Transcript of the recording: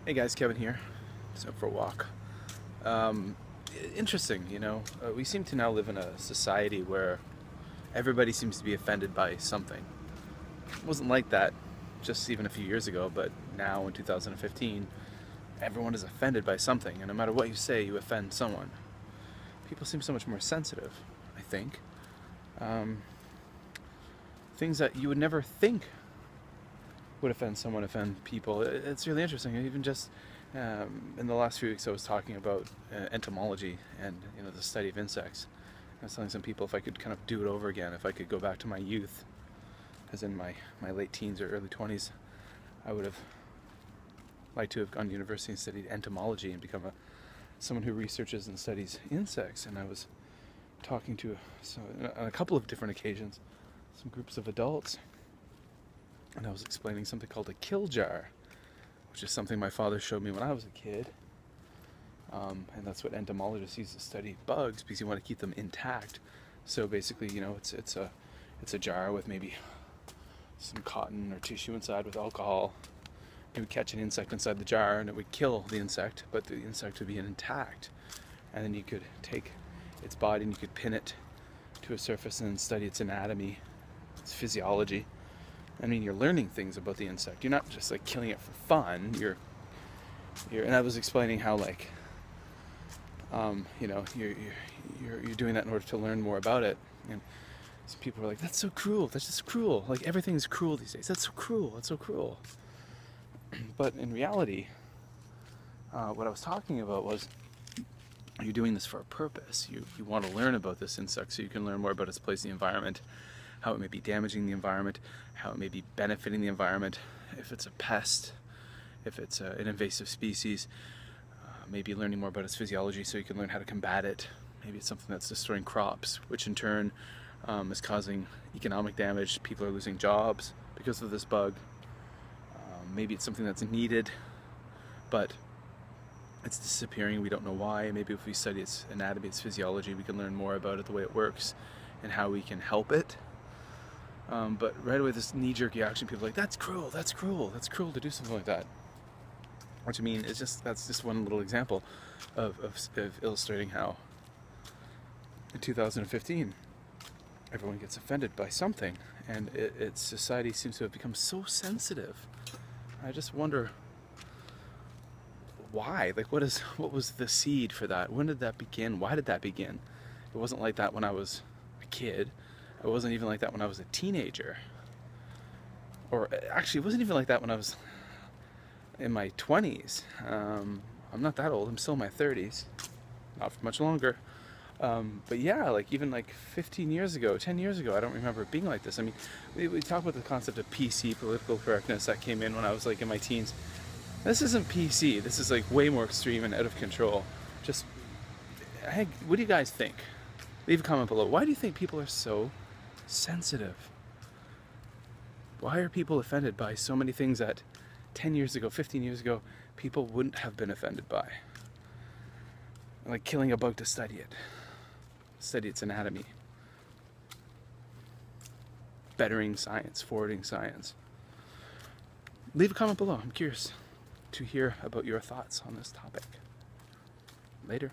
Hey guys, Kevin here. Just out for a walk. Um, Interesting, we seem to now live in a society where everybody seems to be offended by something. It wasn't like that just even a few years ago, but now in 2015, everyone is offended by something, and no matter what you say, you offend someone. People seem so much more sensitive, I think. Um, Things that you would never think would offend someone, offend people. It's really interesting. Even just in the last few weeks, I was talking about entomology and the study of insects. I was telling some people if I could kind of do it over again, if I could go back to my youth, as in my late teens or early 20s, I would have liked to have gone to university and studied entomology and become someone who researches and studies insects. And I was talking to on a couple of different occasions some groups of adults, and I was explaining something called a kill jar, which is something my father showed me when I was a kid. And that's what entomologists use to study bugs, because you want to keep them intact. So basically, it's a jar with maybe some cotton or tissue inside with alcohol. You would catch an insect inside the jar, and it would kill the insect, but the insect would be intact. And then you could take its body and you could pin it to a surface and study its anatomy, its physiology. I mean, you're learning things about the insect. You're not just like killing it for fun. And I was explaining how you're doing that in order to learn more about it. And some people were like, "That's so cruel. That's just cruel. Like everything's cruel these days. That's so cruel. That's so cruel." But in reality, what I was talking about was you're doing this for a purpose. You want to learn about this insect so you can learn more about its place in the environment, how it may be damaging the environment, how it may be benefiting the environment, if it's a pest, if it's an invasive species, maybe learning more about its physiology so you can learn how to combat it. Maybe it's something that's destroying crops, which in turn is causing economic damage. People are losing jobs because of this bug. Maybe it's something that's needed, but it's disappearing. We don't know why. Maybe if we study its anatomy, its physiology, we can learn more about it, the way it works, and how we can help it. But right away, this knee-jerk reaction, people are like, "That's cruel. That's cruel. That's cruel to do something like that." Which, I mean, that's just one little example of illustrating how in 2015 everyone gets offended by something, and society seems to have become so sensitive. I just wonder why. Like, what was the seed for that? When did that begin? Why did that begin? It wasn't like that when I was a kid. It wasn't even like that when I was a teenager. Or actually, it wasn't even like that when I was in my 20s. I'm not that old. I'm still in my 30s. Not for much longer. But yeah, like even like 15 years ago, 10 years ago, I don't remember it being like this. I mean, we talk about the concept of PC, political correctness, that came in when I was like in my teens. This isn't PC. This is like way more extreme and out of control. Just, hey, what do you guys think? Leave a comment below. Why do you think people are so sensitive? Why are people offended by so many things that 10 years ago, 15 years ago, people wouldn't have been offended by? Like killing a bug to study its anatomy. Bettering science, forwarding science. Leave a comment below. I'm curious to hear about your thoughts on this topic. Later.